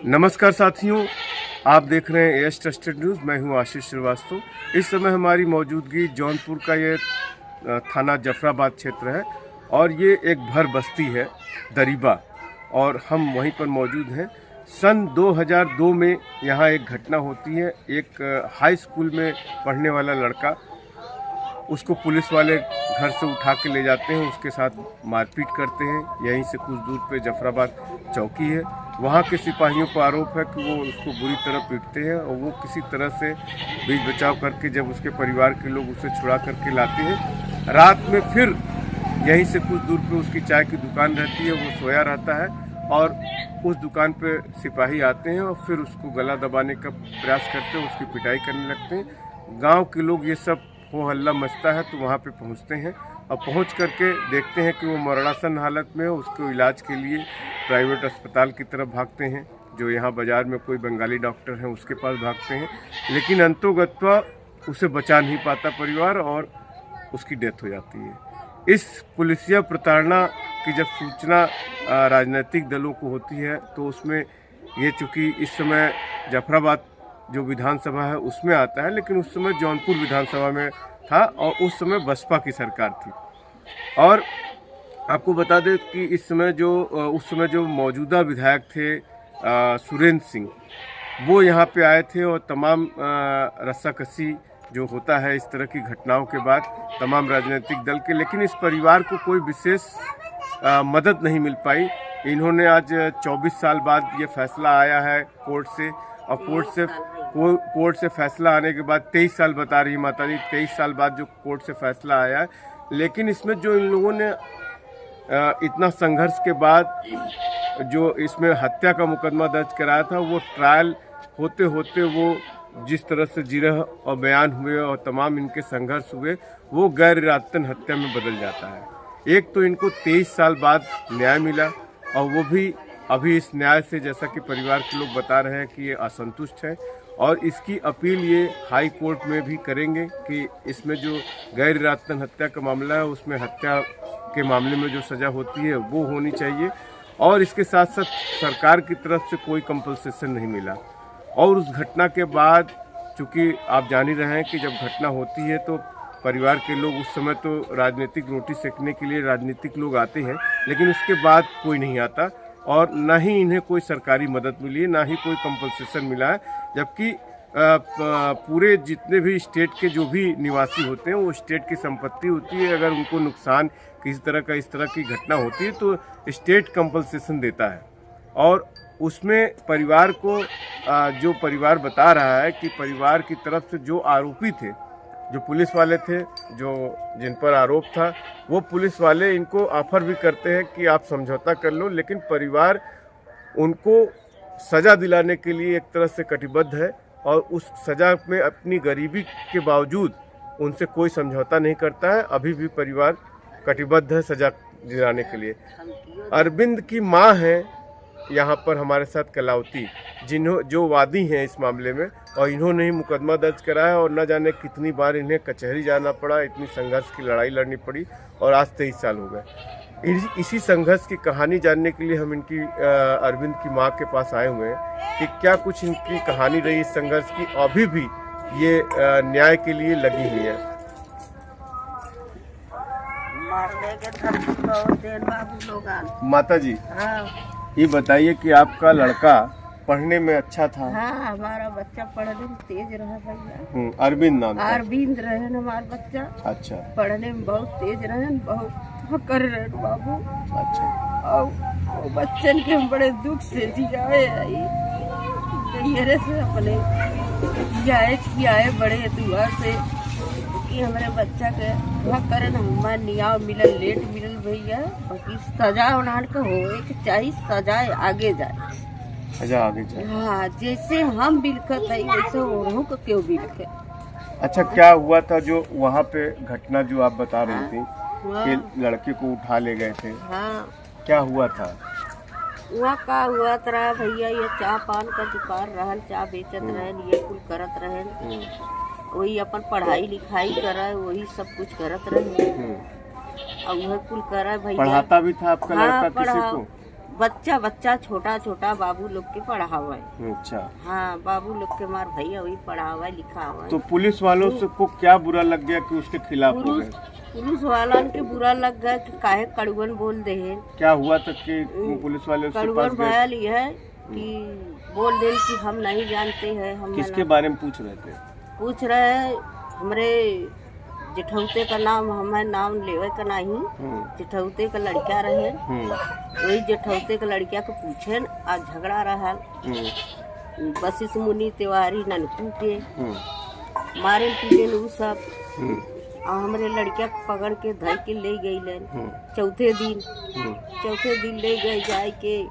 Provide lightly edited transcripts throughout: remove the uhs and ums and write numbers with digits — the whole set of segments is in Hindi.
नमस्कार साथियों, आप देख रहे हैं एएस ट्रस्टेड न्यूज़। मैं हूं आशीष श्रीवास्तव। इस समय हमारी मौजूदगी जौनपुर का ये थाना जफराबाद क्षेत्र है और ये एक भर बस्ती है दरीबा, और हम वहीं पर मौजूद हैं। सन 2002 में यहाँ एक घटना होती है। एक हाई स्कूल में पढ़ने वाला लड़का, उसको पुलिस वाले घर से उठा के ले जाते हैं, उसके साथ मारपीट करते हैं। यहीं से कुछ दूर पे जफराबाद चौकी है, वहाँ के सिपाहियों पर आरोप है कि वो उसको बुरी तरह पीटते हैं और वो किसी तरह से बीच बचाव करके जब उसके परिवार के लोग उसे छुड़ा करके लाते हैं, रात में फिर यहीं से कुछ दूर पे उसकी चाय की दुकान रहती है, वो सोया रहता है और उस दुकान पे सिपाही आते हैं और फिर उसको गला दबाने का प्रयास करते हैं, उसकी पिटाई करने लगते हैं। गाँव के लोग ये सब हो हल्ला मचता है तो वहाँ पे पहुँचते हैं और पहुँच करके देखते हैं कि वो मरणासन हालत में है। उसको इलाज के लिए प्राइवेट अस्पताल की तरफ भागते हैं, जो यहाँ बाज़ार में कोई बंगाली डॉक्टर है उसके पास भागते हैं, लेकिन अंतोगत्वा उसे बचा नहीं पाता परिवार और उसकी डेथ हो जाती है। इस पुलिसिया प्रताड़ना की जब सूचना राजनीतिक दलों को होती है तो उसमें ये चूँकि इस समय जफराबाद जो विधानसभा है उसमें आता है, लेकिन उस समय जौनपुर विधानसभा में था और उस समय बसपा की सरकार थी। और आपको बता दें कि उस समय जो मौजूदा विधायक थे सुरेंद्र सिंह, वो यहाँ पे आए थे और तमाम रस्साकसी जो होता है इस तरह की घटनाओं के बाद तमाम राजनीतिक दल के, लेकिन इस परिवार को कोई विशेष मदद नहीं मिल पाई। इन्होंने आज 24 साल बाद ये फैसला आया है कोर्ट से, और कोर्ट से फैसला आने के बाद 23 साल बता रही माता जी, 23 साल बाद जो कोर्ट से फैसला आया है, लेकिन इसमें जो इन लोगों ने इतना संघर्ष के बाद जो इसमें हत्या का मुकदमा दर्ज कराया था, वो ट्रायल होते होते वो जिस तरह से जिरह और बयान हुए और तमाम इनके संघर्ष हुए, वो गैर इरादतन हत्या में बदल जाता है। एक तो इनको 23 साल बाद न्याय मिला और वो भी अभी इस न्याय से, जैसा कि परिवार के लोग बता रहे हैं कि ये असंतुष्ट है और इसकी अपील ये हाई कोर्ट में भी करेंगे कि इसमें जो गैर इरादतन हत्या का मामला है उसमें हत्या के मामले में जो सज़ा होती है वो होनी चाहिए, और इसके साथ साथ सरकार की तरफ से कोई कंपनसेशन नहीं मिला। और उस घटना के बाद, चूँकि आप जान ही रहे हैं कि जब घटना होती है तो परिवार के लोग उस समय तो राजनीतिक रोटी सेकने के लिए राजनीतिक लोग आते हैं, लेकिन उसके बाद कोई नहीं आता और ना ही इन्हें कोई सरकारी मदद मिली है, ना ही कोई कंपनसेशन मिला है। जबकि पूरे जितने भी स्टेट के जो भी निवासी होते हैं वो स्टेट की संपत्ति होती है, अगर उनको नुकसान किसी तरह का इस तरह की घटना होती है तो स्टेट कंपनसेशन देता है। और उसमें परिवार को जो परिवार बता रहा है कि परिवार की तरफ से जो आरोपी थे, जो पुलिस वाले थे, जिन पर आरोप था, वो पुलिस वाले इनको ऑफर भी करते हैं कि आप समझौता कर लो, लेकिन परिवार उनको सज़ा दिलाने के लिए एक तरह से कटिबद्ध है और उस सज़ा में अपनी गरीबी के बावजूद उनसे कोई समझौता नहीं करता है। अभी भी परिवार कटिबद्ध है सज़ा दिलाने के लिए। अरविंद की माँ है यहाँ पर हमारे साथ कलावती, जो वादी हैं इस मामले में, और इन्होंने ही मुकदमा दर्ज कराया और न जाने कितनी बार इन्हें कचहरी जाना पड़ा, इतनी संघर्ष की लड़ाई लड़नी पड़ी और आज 23 साल हो गए। इसी संघर्ष की कहानी जानने के लिए हम इनकी अरविंद की माँ के पास आए हुए हैं कि क्या कुछ इनकी कहानी रही इस संघर्ष की, अभी भी ये न्याय के लिए लगी हुई है। माता जी, ये बताइए कि आपका लड़का पढ़ने में अच्छा था? हाँ, हमारा बच्चा पढ़ने में तेज रहा भैया। अरविंद नाम था? अरविंद रहन हमारा बच्चा। अच्छा। पढ़ने में बहुत तेज रहन, बहुत कर रहे बाबू। अच्छा। और बच्चन के हम बड़े दुख से जियाए से अपने जियाए बड़े दुआ से कि हमारे बच्चा के करन हमारे न्याय मिलल, लेट मिलल भैया, बाकी सजा उन्हार के होए के चाहिए, सजाए आगे जाए, सजा आगे जाए। हाँ, जैसे हम बिलखत है वैसे उन्हों को क्यों बिलखे। अच्छा, क्या हुआ था जो वहाँ पे घटना जो आप बता रही थी कि लड़के को उठा ले गए थे? हाँ, क्या हुआ था वहाँ? का हुआ तरह भैया, ये चाय पान का दुकान रहन, चाय बेचत रहन, ये कुल करत रहन, वही अपन पढ़ाई लिखाई करे, वही सब कुछ करत रहे और वह कुल करे भैया। पढ़ाता भी था आपका लड़का? किसी को बच्चा बच्चा छोटा छोटा बाबू लोग के पढ़ावा है। अच्छा, हाँ, बाबू लोग के मार भैया वही पढ़ावा लिखा हुआ तो है। पुलिस वालों से को क्या बुरा लग गया कि उसके खिलाफ हो गए? पुलिस वाला के बुरा लग गया कि काहे कड़ुअन बोल दे है। क्या हुआ था कि पुलिस वाले उसके कड़ुअन पास गए? भयल ये है कि बोल दे कि हम नहीं जानते हैं, हम किसके बारे में पूछ रहे थे? पूछ रहे हैं हमरे जेठौते का नाम, हमें नाम लेवे का नहीं, जेठौते का लड़का रहे, वही जेठौते का लड़का को पूछे आज झगड़ा रहा बसिस मुनि तिवारी ननकू के मारे पीटे उ सब हमरे लड़का पकड़ के धर के ले गई चौथे दिन ले गए जाए के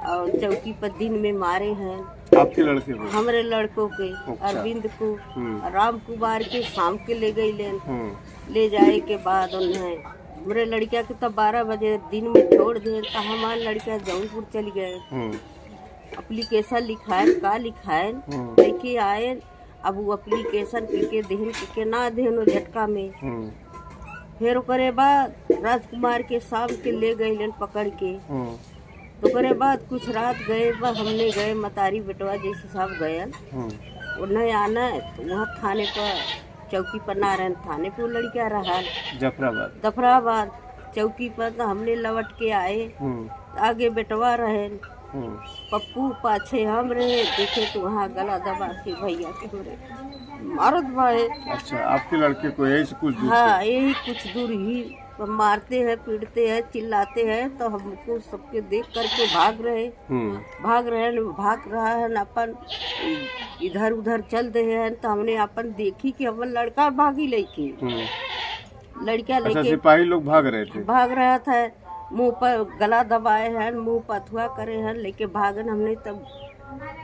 और चौकी पर दिन में मारे हैं। आपके लड़के को? हमरे लड़कों के। अच्छा। अरविंद को, राम कुमार के शाम के ले गई ले जाए के बाद उन्हें हमरे लड़का के तब 12 बजे दिन में छोड़ दे तो हमारे लड़का जौनपुर चल गए। एप्लीकेशन लिखाए का लिखाए लेके आए। अब वो एप्लीकेशन के देहन के ना देहन झटका में। फिर ओकरे बाद राजकुमार के शाम के ले गए पकड़ के। तो ओकरे बाद कुछ रात गए हमने गए मतारी बेटवा जैसे सब गए उन्हें आना तो वहाँ थाने पर चौकी पर ना रहे, थाने पर लड़का रहा जफराबाद चौकी पर। तो हमने लौट के आए, आगे बेटवा रहे, पप्पू पाछे हम रहे। देखे तो वहाँ गला दबा के भैया के हमरे मारत भाई। अच्छा, आपके लड़के को यही से कुछ दूर? हाँ, यही कुछ दूर ही मारते हैं, पीटते हैं, चिल्लाते हैं। तो हमको सबके देख करके भाग रहा है अपन इधर उधर चल रहे हैं। तो हमने अपन देखी कि अपन लड़का भागी लेके लड़का लेके। अच्छा, सिपाही लोग भाग रहा था, मुंह पर गला दबाए हैं, मुंह पथुआ करे हैं, लेके भागन हमने तब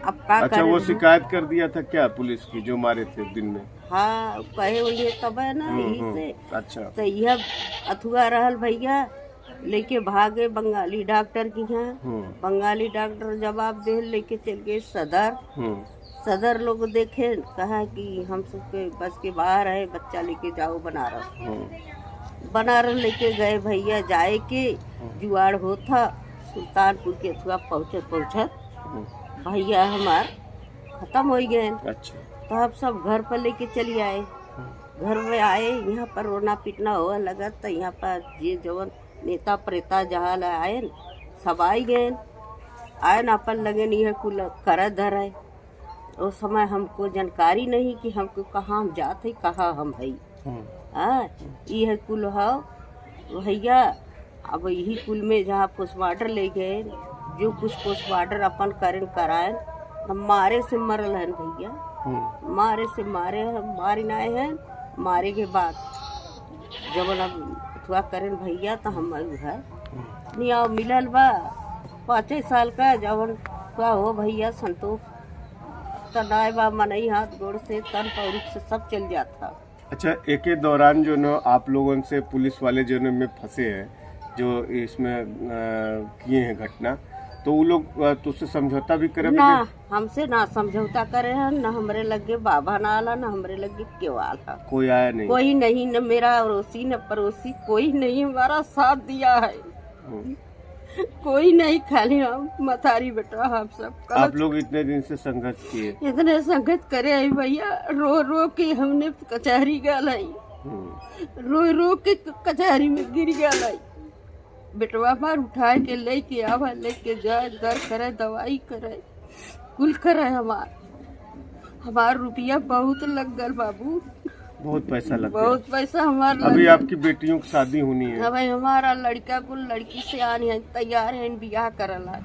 अब का अच्छा, करे। वो शिकायत कर दिया था क्या पुलिस की जो मारे थे दिन में? हाँ, कहे हुए तब है ना यही से। अच्छा, तो यह अथुआ रहल भैया लेके भागे बंगाली डॉक्टर की यहाँ। बंगाली डॉक्टर जवाब दे लेके चल गए सदर लोग देखे, कहा कि हम सबके बस के बाहर है, बच्चा लेके जाओ बनारस लेके गए भैया। जाए के जुआड़ होता सुल्तानपुर के अथुआ पहुँचत भैया हमार खत्म हो गए। अच्छा, तो अब सब घर पर लेके चली आए। घर में आए, यहाँ पर रोना पीटना हुआ लगा। तो यहाँ पर ये जवन नेता प्रेता जहाँ आए सब आई गए आए न अपन लगे नहीं है कुल कर धर है। उस समय हमको जानकारी नहीं कि हमको कहाँ हम जाते कहाँ हम है। ये कुल हो भैया। अब यही कुल में जहाँ पोस्टमार्टर ले गए, जो कुछ पोस्टमार्टर अपन कराए हम मारे से मरल है भैया। मारे से मारे आए हैं। मारे के बाद जब अब थोड़ा करें भैया तो हम है निया मिलल बा 5 साल का जवन का हो भैया संतोष तनाए बा मनई हाथ गोड़ से तन पौरुक से सब चल जाता। अच्छा, एक ही दौरान जो न आप लोगों से पुलिस वाले जो न में फंसे हैं, जो इसमें किए हैं घटना, तो वो लोग तो उससे समझौता भी करे ना? हमसे ना समझौता करे हैं, न हमरे लगे बाबा ना आला, न हमरे लगे केवाल है। कोई आया नहीं? कोई नहीं, न मेरा अड़ोसी न पड़ोसी कोई नहीं हमारा साथ दिया है। कोई नहीं, खाली हम मतारी बेटा हम सब। आप लोग इतने दिन से संघर्ष किए? इतने संघर्ष करे है भैया, रो के हमने कचहरी गई, रो के कचहरी में गिर गई। बेटवा मार उठा के लेके आवा, लेके जाए दर करे, दवाई करे, कुल करे। हमार रुपया बहुत लग गल बाबू, बहुत पैसा लग गया। बहुत पैसा हमारा। अभी आपकी बेटियों की शादी होनी है? अभी हमारा लड़का को लड़की से आने है, तैयार है बियाह करला।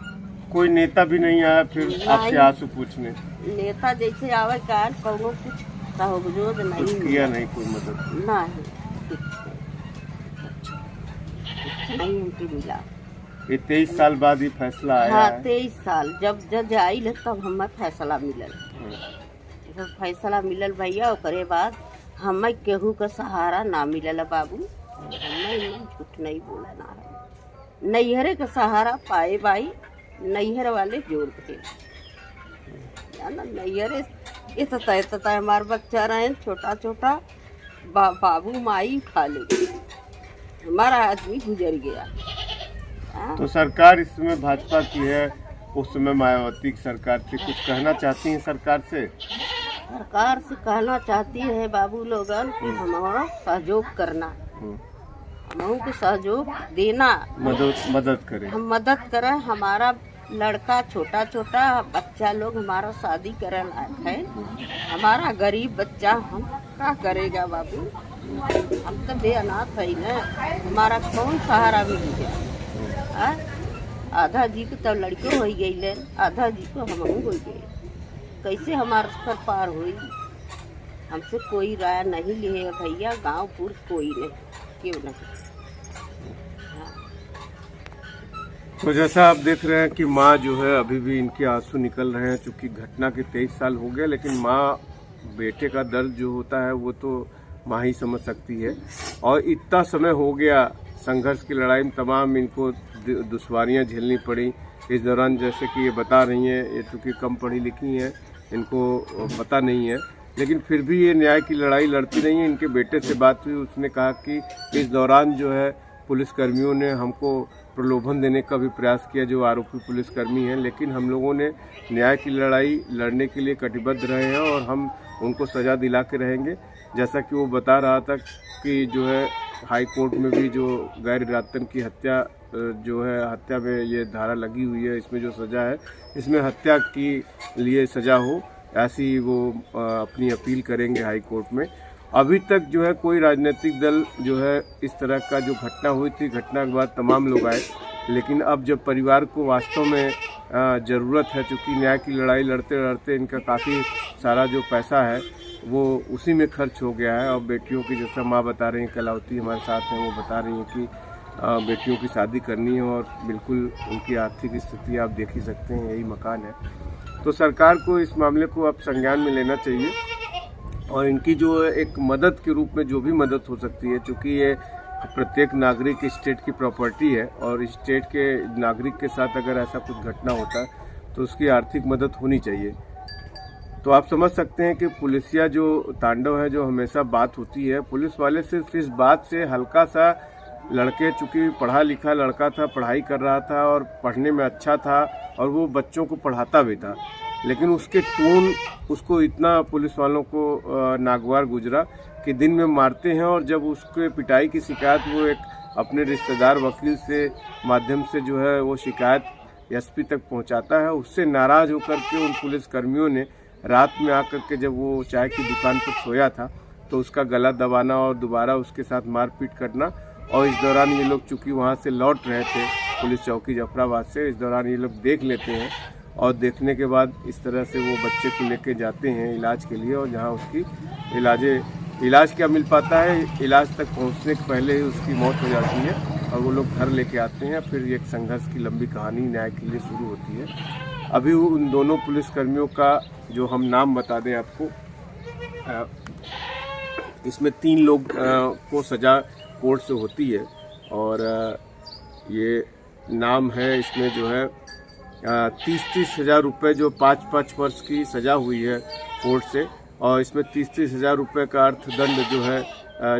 कोई नेता भी नहीं आया फिर आपसे आंसू पूछने? नेता जैसे आवे कान कौनो कुछ सहयोग नहीं किया, नहीं कोई मदद नहीं नहीं हमको मिला। ये 23 साल बाद ही फैसला आया? हाँ, 23 साल जब जज आई तब हमें फैसला मिलल। जब फैसला मिलल भैया, ओकरे बाद हमें केहू का सहारा ना मिलल बाबू। हमें झूठ नहीं बोला ना है। नैहरे का सहारा पाए भाई, नैहर वाले जोड़ के नैहरे इतना हमारे बच्चा रहे छोटा छोटा, बाबू माई उठा ले, हमारा आदमी गुजर गया। हाँ। तो सरकार इस समय भाजपा की है, उस समय मायावती की सरकार थी, कुछ कहना चाहती हैं सरकार से? सरकार से कहना चाहती है बाबू लोगन कि हमारा सहयोग करना, हम के सहयोग देना, मदद करें, हम मदद करें। हमारा लड़का छोटा छोटा बच्चा लोग हमारा शादी करे लायक है, हमारा गरीब बच्चा हम क्या करेगा बाबू, हम तो बेअनाथ है ना, हमारा कौन सहारा मिल गया। आधा जी को तो लड़को हो गई, आधा जी को हम हो गए, कैसे हमारा सफर पार हुई। हमसे कोई राय नहीं लिए भैया, गांव पूर कोई नहीं, क्यों नहीं। तो जैसा आप देख रहे हैं कि माँ जो है अभी भी इनके आंसू निकल रहे हैं, चूँकि घटना के 23 साल हो गए, लेकिन माँ बेटे का दर्द जो होता है वो तो माँ ही समझ सकती है। और इतना समय हो गया संघर्ष की लड़ाई में, तमाम इनको दुश्वारियाँ झेलनी पड़ी इस दौरान। जैसे कि ये बता रही हैं, ये चूँकि कम पढ़ी लिखी हैं, इनको पता नहीं है, लेकिन फिर भी ये न्याय की लड़ाई लड़ती रही हैं। इनके बेटे से बात हुई, उसने कहा कि इस दौरान जो है पुलिसकर्मियों ने हमको प्रलोभन देने का भी प्रयास किया, जो आरोपी पुलिसकर्मी हैं, लेकिन हम लोगों ने न्याय की लड़ाई लड़ने के लिए कटिबद्ध रहे हैं और हम उनको सज़ा दिला के रहेंगे। जैसा कि वो बता रहा था कि जो है हाई कोर्ट में भी जो गैर इरादतन की हत्या जो है, हत्या में ये धारा लगी हुई है, इसमें जो सज़ा है इसमें हत्या के लिए सज़ा हो, ऐसी वो अपनी अपील करेंगे हाई कोर्ट में। अभी तक जो है कोई राजनीतिक दल जो है इस तरह का जो घटना हुई थी, घटना के बाद तमाम लोग आए, लेकिन अब जब परिवार को वास्तव में ज़रूरत है, चूँकि न्याय की लड़ाई लड़ते लड़ते इनका काफ़ी सारा जो पैसा है वो उसी में खर्च हो गया है। और बेटियों की, जैसा माँ बता रही हैं, कलावती हमारे साथ हैं, वो बता रही हैं कि बेटियों की शादी करनी है और बिल्कुल उनकी आर्थिक स्थिति आप देख ही सकते हैं, यही मकान है। तो सरकार को इस मामले को अब संज्ञान में लेना चाहिए और इनकी जो एक मदद के रूप में जो भी मदद हो सकती है, चूँकि ये प्रत्येक नागरिक स्टेट की प्रॉपर्टी है और स्टेट के नागरिक के साथ अगर ऐसा कुछ घटना होता है तो उसकी आर्थिक मदद होनी चाहिए। तो आप समझ सकते हैं कि पुलिसिया जो तांडव है, जो हमेशा बात होती है, पुलिस वाले सिर्फ इस बात से हल्का सा, लड़के चूँकि पढ़ा लिखा लड़का था, पढ़ाई कर रहा था और पढ़ने में अच्छा था और वो बच्चों को पढ़ाता भी था, लेकिन उसके टोन उसको इतना पुलिस वालों को नागवार गुजरा कि दिन में मारते हैं और जब उसके पिटाई की शिकायत वो एक अपने रिश्तेदार वकील से माध्यम से जो है वो शिकायत एसपी तक पहुंचाता है। उससे नाराज़ होकर के उन पुलिसकर्मियों ने रात में आकर के, जब वो चाय की दुकान पर सोया था, तो उसका गला दबाना और दोबारा उसके साथ मारपीट करना। और इस दौरान ये लोग चूँकि वहाँ से लौट रहे थे पुलिस चौकी जफराबाद से, इस दौरान ये लोग देख लेते हैं और देखने के बाद इस तरह से वो बच्चे को लेके जाते हैं इलाज के लिए, और जहाँ उसकी इलाज क्या मिल पाता है, इलाज तक पहुँचने के पहले ही उसकी मौत हो जाती है और वो लोग घर लेके आते हैं। फिर एक संघर्ष की लंबी कहानी न्याय के लिए शुरू होती है। अभी उन दोनों पुलिसकर्मियों का जो हम नाम बता दें आपको, इसमें 3 लोग को सज़ा कोर्ट से होती है और ये नाम है, इसमें जो है 30-30 हज़ार रुपये जो 5-5 वर्ष की सज़ा हुई है कोर्ट से, और इसमें 30-30 हज़ार रुपये का अर्थदंड जो है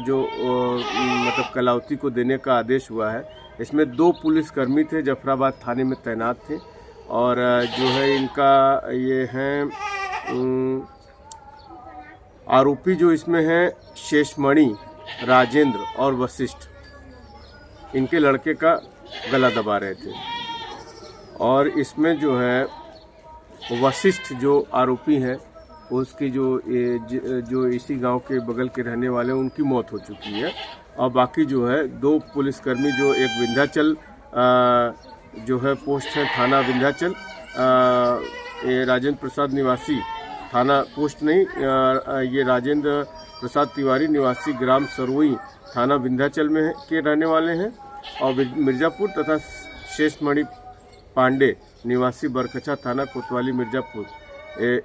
जो मतलब कलावती को देने का आदेश हुआ है। इसमें 2 पुलिसकर्मी थे, जफराबाद थाने में तैनात थे, और जो है इनका ये हैं आरोपी जो इसमें हैं शेषमणि, राजेंद्र और वशिष्ठ, इनके लड़के का गला दबा रहे थे। और इसमें जो है वशिष्ठ जो आरोपी हैं, उसकी जो इसी गांव के बगल के रहने वाले हैं, उनकी मौत हो चुकी है। और बाकी जो है 2 पुलिसकर्मी, जो एक विंध्याचल जो है पोस्ट है थाना विंध्याचल, ये राजेंद्र प्रसाद निवासी थाना पोस्ट नहीं, ये राजेंद्र प्रसाद तिवारी निवासी ग्राम सरोई थाना विंध्याचल में के रहने वाले हैं, और मिर्ज़ापुर तथा शेषमणि पांडे निवासी बरकछा थाना कोतवाली मिर्ज़ापुर,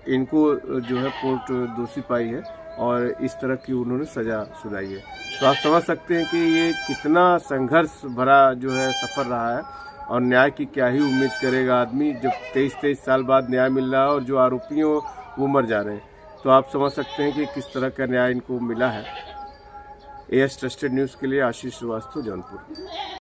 इनको जो है कोर्ट दोषी पाई है और इस तरह की उन्होंने सज़ा सुनाई है। तो आप समझ सकते हैं कि ये कितना संघर्ष भरा जो है सफ़र रहा है, और न्याय की क्या ही उम्मीद करेगा आदमी जब 23 साल बाद न्याय मिल रहा है और जो आरोपी हैं वो मर जा रहे हैं। तो आप समझ सकते हैं कि किस तरह का न्याय इनको मिला है। एएस ट्रस्टेड न्यूज़ के लिए आशीष श्रीवास्तव, जौनपुर।